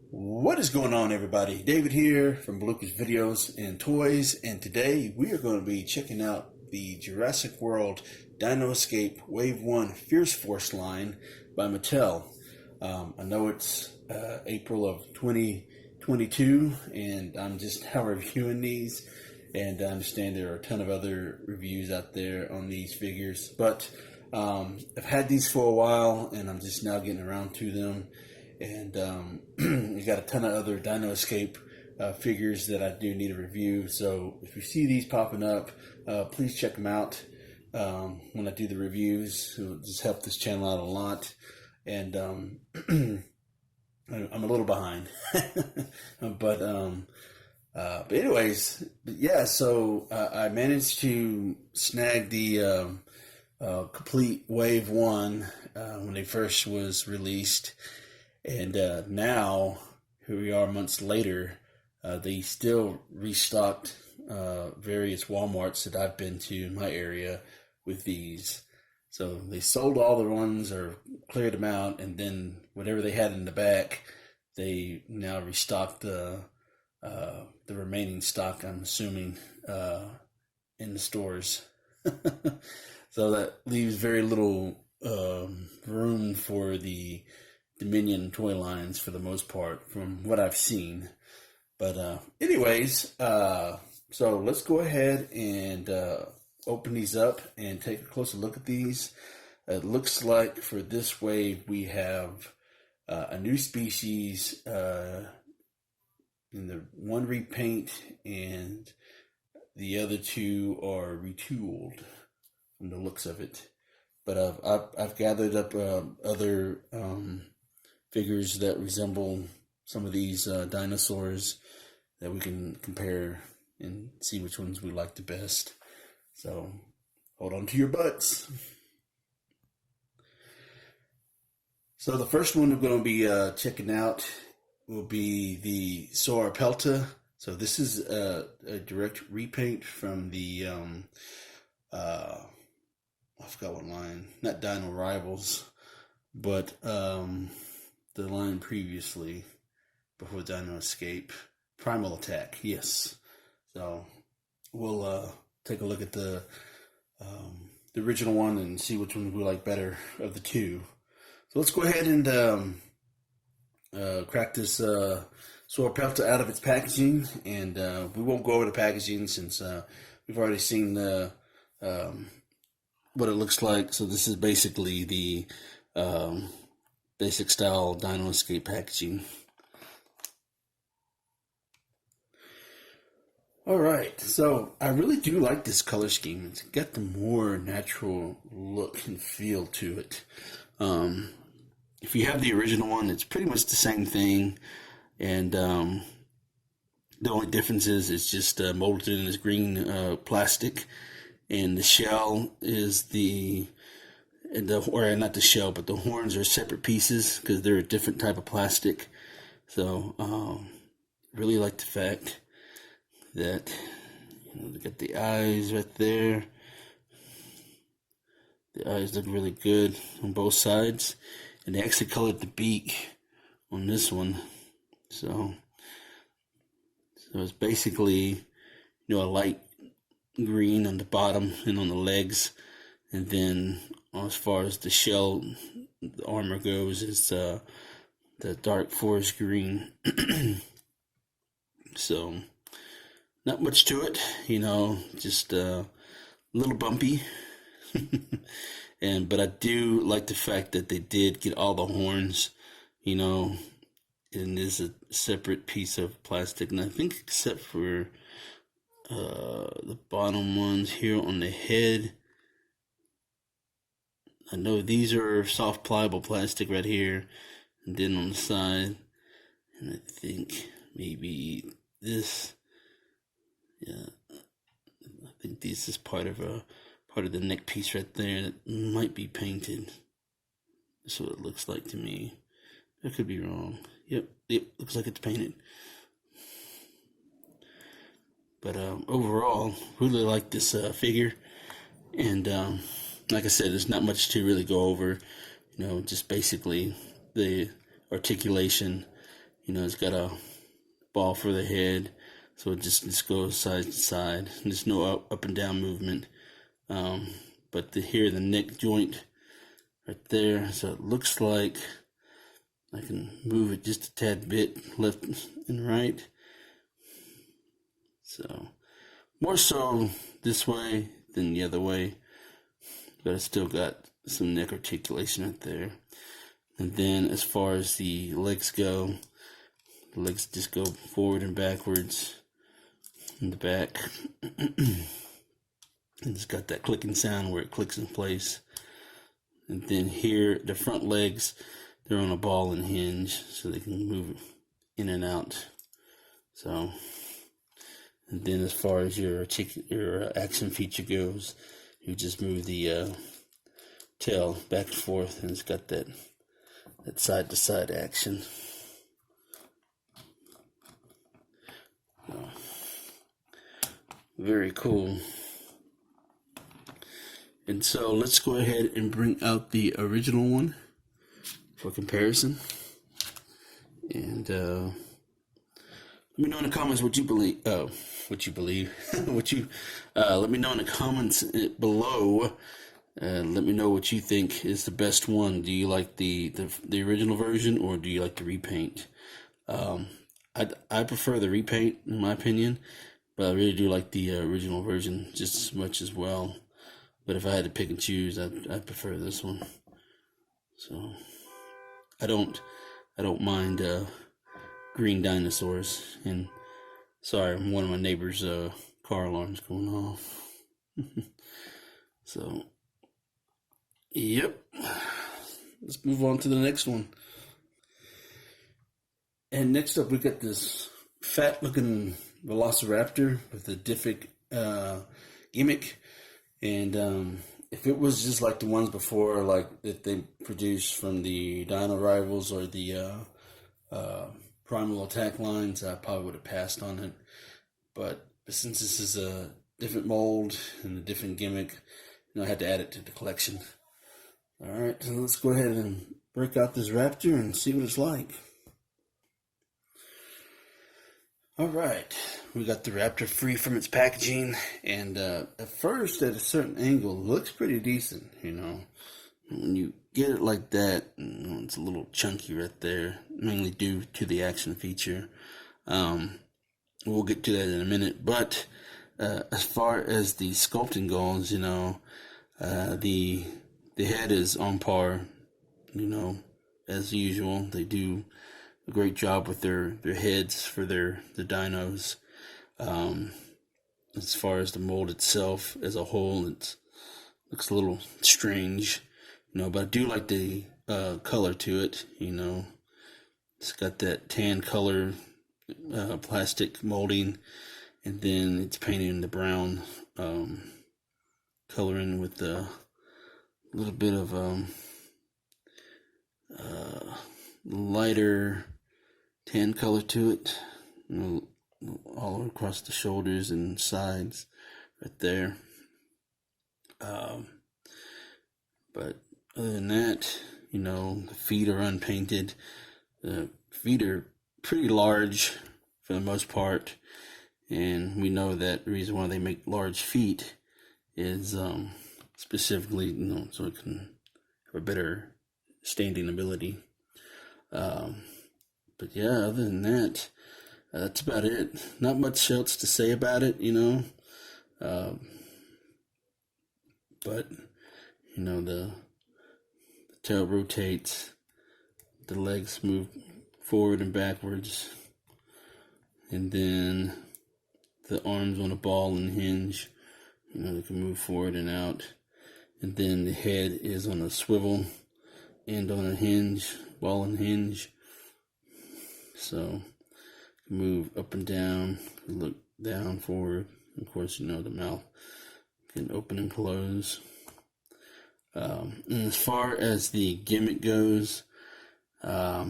What is going on, everybody? David here from Bluckers Videos and Toys, and today we are going to be checking out the Jurassic World Dino Escape Wave 1 Fierce Force line by Mattel. I know it's April of 2022, and I'm just now reviewing these, and I understand there are a ton of other reviews out there on these figures, but I've had these for a while, and I'm just now getting around to them. And we got a ton of other Dino Escape figures that I do need to review. So if you see these popping up, please check them out when I do the reviews. It'll just help this channel out a lot. And I'm a little behind, but anyways, yeah. So I managed to snag the complete Wave 1 when they first was released. And now, here we are months later, they still restocked various Walmarts that I've been to in my area with these. So they sold all the ones or cleared them out, and then whatever they had in the back, they now restocked the remaining stock, I'm assuming, in the stores. So that leaves very little room for the Dominion toy lines for the most part, from what I've seen. But anyways, so let's go ahead and open these up and take a closer look at these. It looks like for this wave we have a new species in the one repaint, and the other two are retooled from the looks of it. But I've gathered up other figures that resemble some of these dinosaurs that we can compare and see which ones we like the best. So hold on to your butts. So the first one we're going to be checking out will be the Soar Pelta. So this is a direct repaint from the I forgot what line, not Dino Rivals, but the line previously, before Dino Escape, Primal Attack, yes. So we'll take a look at the original one and see which one we like better of the two. So let's go ahead and crack this Soar Pelta out of its packaging, and we won't go over the packaging since we've already seen what it looks like. So this is basically the basic style Dino Escape packaging. Alright, so I really do like this color scheme. It's got the more natural look and feel to it. If you have the original one, it's pretty much the same thing, and the only difference is it's just molded in this green plastic, and the shell is or not the shell, but the horns are separate pieces because they're a different type of plastic. So really like the fact that they got the eyes right there. The eyes look really good on both sides, and they actually colored the beak on this one. So it's basically a light green on the bottom and on the legs, and then as far as the shell, the armor goes, is the dark forest green. So not much to it, just a little bumpy. But I do like the fact that they did get all the horns, and there's a separate piece of plastic, and I think except for the bottom ones here on the head, I know these are soft pliable plastic right here, and then on the side, and I think maybe this, yeah, I think this is part of the neck piece right there that might be painted. That's what it looks like to me. I could be wrong. Yep, looks like it's painted. But overall, really like this figure, and like I said, there's not much to really go over. Just basically the articulation, It's got a ball for the head, so it just goes side to side. There's no up and down movement. But here, the neck joint right there, so it looks like I can move it just a tad bit left and right. So more so this way than the other way, but it's still got some neck articulation right there. And then as far as the legs go, the legs just go forward and backwards in the back. And it's got that clicking sound where it clicks in place. And then here, the front legs, they're on a ball and hinge, so they can move in and out. So, and then as far as your action feature goes, you just move the tail back and forth, and it's got that side to side action. Very cool. And so let's go ahead and bring out the original one for comparison. And let me know in the comments what you believe. Let me know in the comments below. Let me know what you think is the best one. Do you like the original version, or do you like the repaint? I prefer the repaint, in my opinion, but I really do like the original version just as much as well. But if I had to pick and choose, I'd prefer this one. So I don't mind green dinosaurs. And sorry, one of my neighbor's car alarm's going off. So yep, let's move on to the next one. And next up, we got this fat looking Velociraptor with a different gimmick. And if it was just like the ones before, like that they produced from the Dino Rivals or the Primal Attack lines, I probably would have passed on it. But since this is a different mold and a different gimmick, I had to add it to the collection. Alright, so let's go ahead and break out this raptor and see what it's like. Alright, we got the raptor free from its packaging, and at first, at a certain angle, it looks pretty decent, When you get it like that, it's a little chunky right there, mainly due to the action feature. We'll get to that in a minute, but as far as the sculpting goes, the head is on par, as usual. They do a great job with their heads for the dinos. As far as the mold itself as a whole, it looks a little strange, but I do like the color to it. It's got that tan color plastic molding, and then it's painted in the brown coloring with a little bit of lighter tan color to it, all across the shoulders and sides right there. But other than that, the feet are unpainted. The feet are pretty large for the most part, and we know that the reason why they make large feet is specifically, so it can have a better standing ability. But yeah, other than that, that's about it. Not much else to say about it, but the tail rotates, the legs move forward and backwards, and then the arms on a ball and hinge, they can move forward and out, and then the head is on a swivel and on a hinge, ball and hinge, so move up and down, look down, forward. Of course, the mouth can open and close. And as far as the gimmick goes, there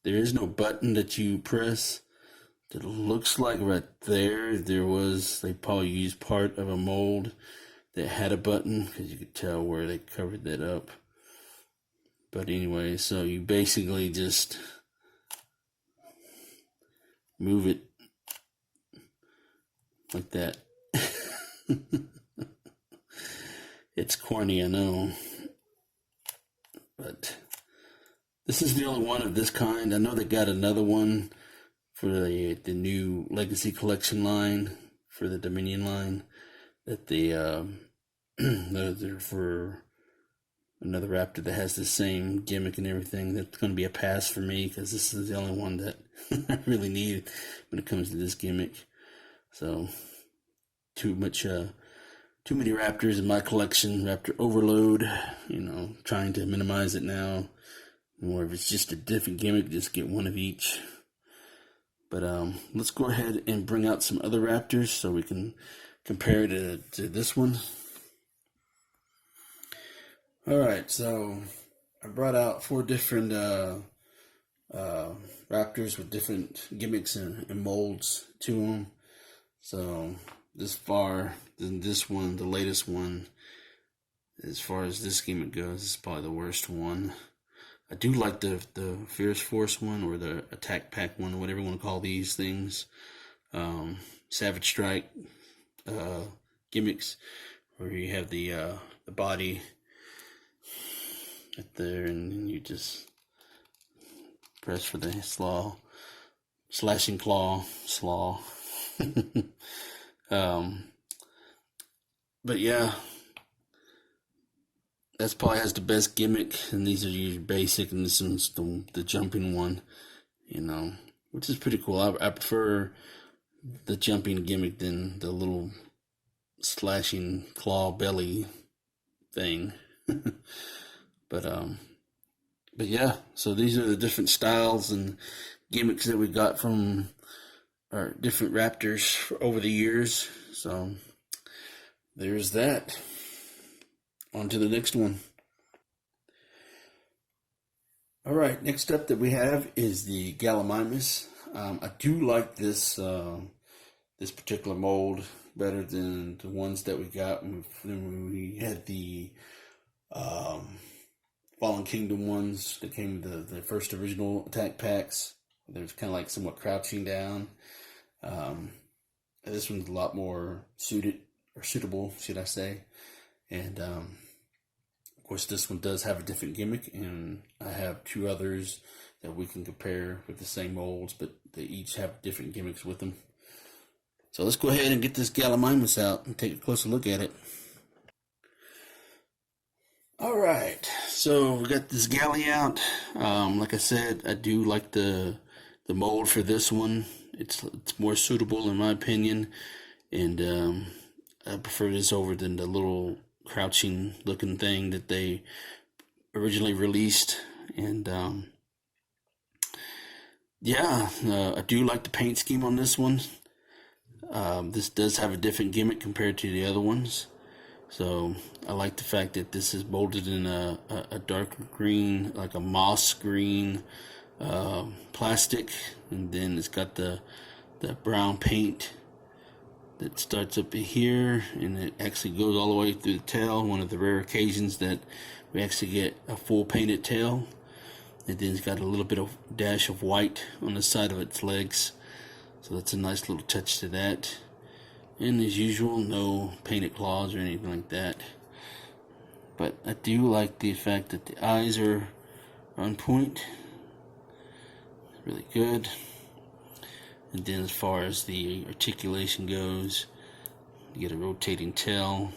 is no button that you press. It looks like right there, they probably used part of a mold that had a button, because you could tell where they covered that up. But anyway, so you basically just move it like that. It's corny, I know, but this is the only one of this kind. I know they got another one for the new Legacy Collection line, for the Dominion line, that they're for another Raptor that has the same gimmick and everything. That's going to be a pass for me, because this is the only one that I really need when it comes to this gimmick. So too many Raptors in my collection, Raptor overload, trying to minimize it now. Or if it's just a different gimmick, just get one of each. But let's go ahead and bring out some other Raptors so we can compare it to this one. Alright, so I brought out 4 different Raptors with different gimmicks and molds to them. So this far, then this one, the latest one, as far as this gimmick goes, is probably the worst one. I do like the Fierce Force one, or the Attack Pack one, whatever you want to call these things. Savage Strike gimmicks, where you have the body right there, and then you just press for the slashing claw, slaw. But yeah, that's probably has the best gimmick, and these are your basic, and this one's the jumping one, which is pretty cool. I prefer the jumping gimmick than the little slashing claw belly thing. But yeah, so these are the different styles and gimmicks that we got from our different Raptors over the years. So there's that. On to the next one. Alright, next up that we have is the Gallimimus. I do like this particular mold better than the ones that we got when we had the Fallen Kingdom ones that came with the first original attack packs. There's kind of like somewhat crouching down. This one's a lot more suitable, should I say. And of course, this one does have a different gimmick, and I have 2 others that we can compare with the same molds, but they each have different gimmicks with them. So let's go ahead and get this Gallimimus out and take a closer look at it. Alright, so we got this Galley out. Like I said, I do like the mold for this one. It's more suitable in my opinion, and I prefer this over than the little crouching looking thing that they originally released. And yeah, I do like the paint scheme on this one. This does have a different gimmick compared to the other ones. So I like the fact that this is molded in a darker green, like a moss green plastic, and then it's got the brown paint that starts up here, and it actually goes all the way through the tail. One of the rare occasions that we actually get a full painted tail. And then it's got a little bit of dash of white on the side of its legs, so that's a nice little touch to that. And as usual, no painted claws or anything like that. But I do like the fact that the eyes are on point. Really good. And then as far as the articulation goes, you get a rotating tail.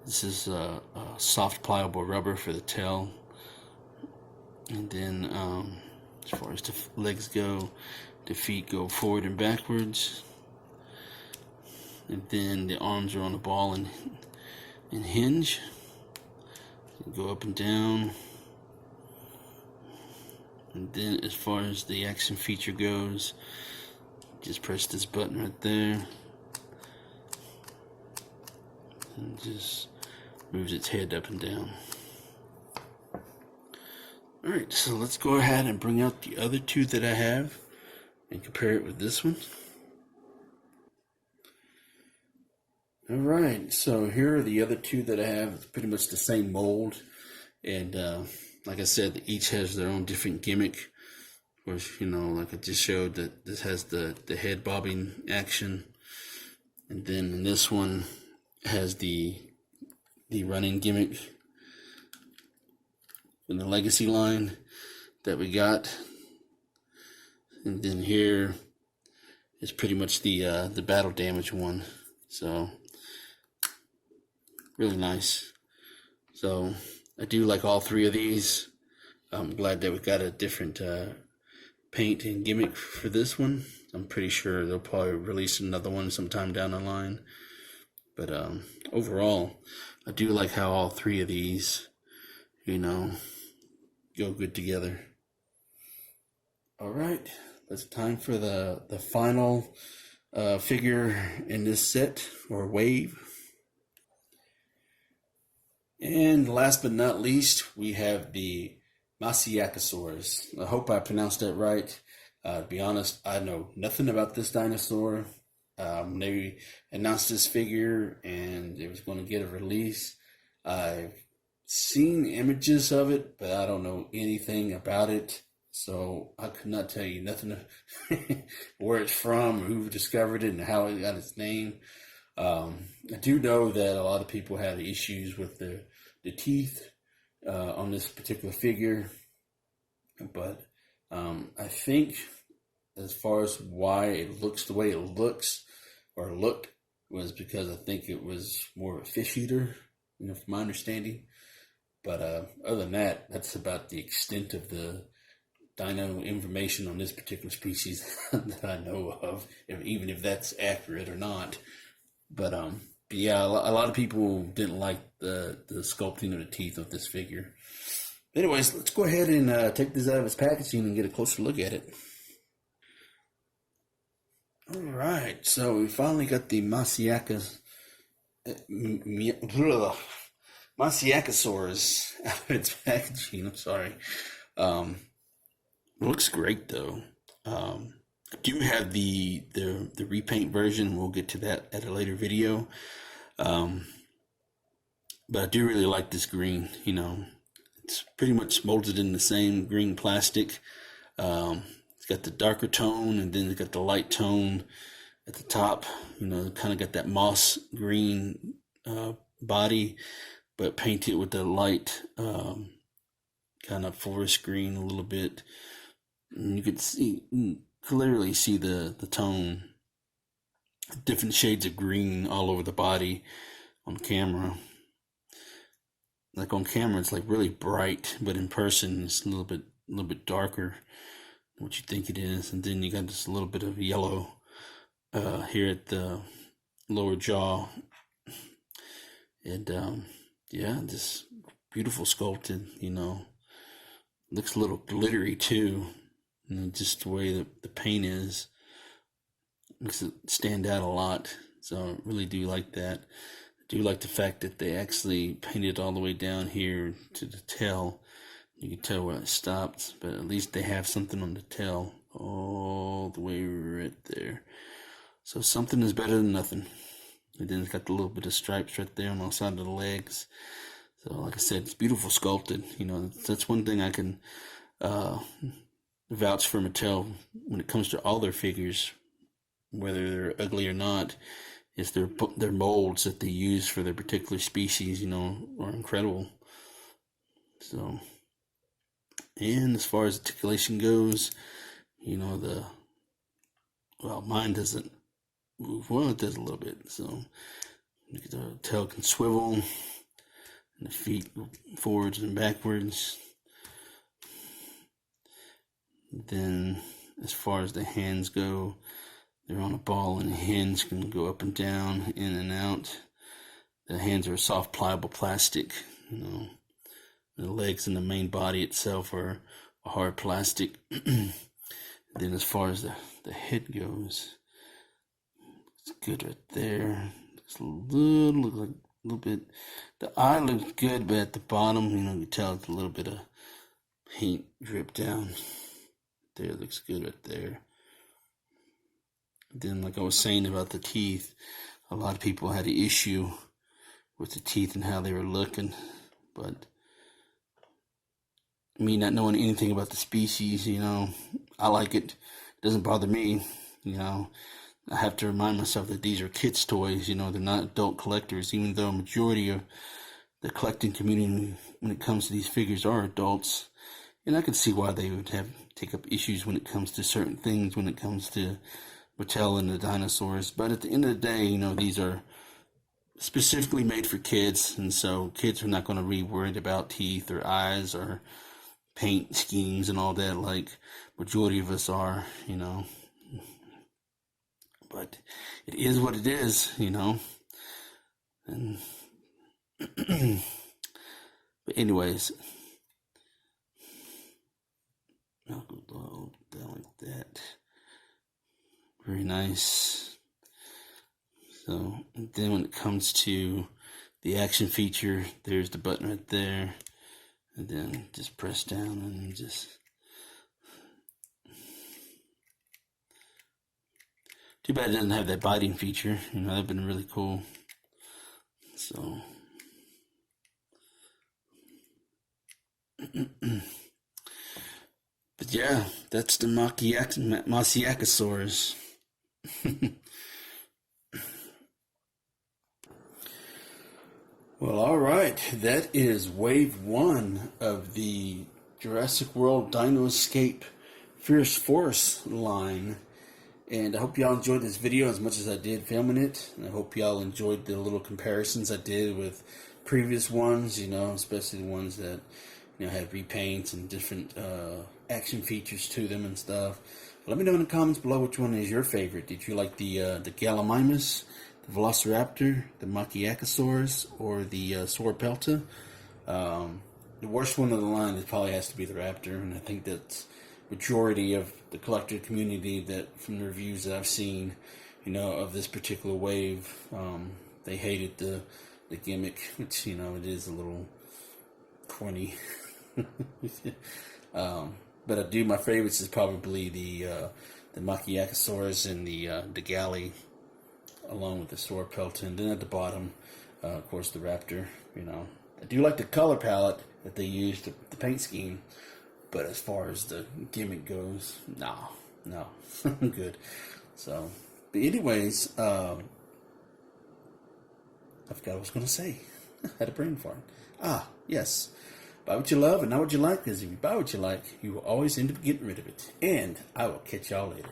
This is a soft pliable rubber for the tail. And then as far as the legs go, the feet go forward and backwards. And then the arms are on the ball and hinge. Go up and down. And then as far as the action feature goes, just press this button right there, and just moves its head up and down. Alright, so let's go ahead and bring out the other 2 that I have and compare it with this one. Alright, so here are the other 2 that I have. It's pretty much the same mold, and like I said, each has their own different gimmick. Of course, you know, like I just showed, that this has the head bobbing action. And then in this one has the running gimmick in the legacy line that we got. And then here is pretty much the battle damage one. So really nice. So I do like all three of these. I'm glad that we got a different paint and gimmick for this one. I'm pretty sure they'll probably release another one sometime down the line. But overall, I do like how all three of these, you know, go good together. All right, it's time for the final figure in this set, or wave. And last but not least, we have the Maciacosaurus. I hope I pronounced that right. To be honest, I know nothing about this dinosaur. They announced this figure and it was going to get a release. I've seen images of it, but I don't know anything about it. So I could not tell you nothing where it's from, or who discovered it, and how it got its name. I do know that a lot of people had issues with the teeth on this particular figure, but I think as far as why it looks the way it looks, or looked, was because I think it was more of a fish eater, you know, from my understanding. But other than that, that's about the extent of the dino information on this particular species that I know of, even if that's accurate or not. But yeah, a lot of people didn't like the sculpting of the teeth of this figure. Anyways, let's go ahead and take this out of its packaging and get a closer look at it. All right, so we finally got the Maciacosaurus out of its packaging. I'm sorry. Looks great though. I do have the repaint version. We'll get to that at a later video. But I do really like this green. You know, it's pretty much molded in the same green plastic. It's got the darker tone, and then it's got the light tone at the top. You know, kind of got that moss green body, but painted with the light kind of forest green a little bit. And you could clearly see the tone, different shades of green all over the body on camera. Like on camera, it's like really bright, but in person, it's a little bit darker than what you think it is. And then you got this little bit of yellow here at the lower jaw, and yeah, just beautiful sculpted. You know, looks a little glittery too. You know, just the way the paint is makes it stand out a lot. So I really do like that. I do like the fact that they actually painted all the way down here to the tail. You can tell where it stopped, but at least they have something on the tail all the way right there. So something is better than nothing. And then it's got the little bit of stripes right there on the side of the legs. So like I said, it's beautiful sculpted. You know, that's one thing I can vouch for Mattel when it comes to all their figures, whether they're ugly or not, is their molds that they use for their particular species, you know, are incredible. So, and as far as articulation goes, you know, mine doesn't move. Well, it does a little bit. So the tail can swivel, and the feet go forwards and backwards. Then as far as the hands go, they're on a ball, and the hands can go up and down, in and out. The hands are soft, pliable plastic. You know, the legs and the main body itself are hard plastic. Then as far as the head goes, it's good right there. It's a little bit. The eye looks good, but at the bottom, you know, you can tell it's a little bit of paint drip down. There, looks good right there. Then, like I was saying about the teeth, a lot of people had an issue with the teeth and how they were looking. But me not knowing anything about the species, you know, I like it. It doesn't bother me. You know, I have to remind myself that these are kids' toys. You know, they're not adult collectors, even though a majority of the collecting community, when it comes to these figures, are adults. And I can see why they would take up issues when it comes to certain things, when it comes to Mattel and the dinosaurs. But at the end of the day, you know, these are specifically made for kids, and so kids are not going to be worried about teeth or eyes or paint schemes and all that like majority of us are, you know. But it is what it is, you know. And but anyways, I'll go down like that. Very nice. So, and then when it comes to the action feature, there's the button right there. And then just press down and just... Too bad it doesn't have that biting feature. You know, that'd been really cool. So... But yeah, that's the Maciacosaurus. Well, alright, that is wave 1 of the Jurassic World Dino Escape Fierce Force line. And I hope y'all enjoyed this video as much as I did filming it. And I hope y'all enjoyed the little comparisons I did with previous ones, you know, especially the ones that, you know, had repaints and different action features to them and stuff. But let me know in the comments below which one is your favorite. Did you like the Gallimimus, the Velociraptor, the Maciacosaurus, or the Soar Pelta? The worst one of the line probably has to be the Raptor, and I think that's majority of the collector community, that from the reviews that I've seen, you know, of this particular wave, they hated the gimmick, which, you know, it is a little corny. But I do, my favorites is probably the Maciacosaurus and the Galley, along with the Soar Pelta, and then at the bottom, of course, the Raptor. You know, I do like the color palette that they used, the paint scheme, but as far as the gimmick goes, no, good. So, but anyways, I forgot what I was going to say. I had a brain fart. Yes. Buy what you love and not what you like, because if you buy what you like, you will always end up getting rid of it. And I will catch y'all later.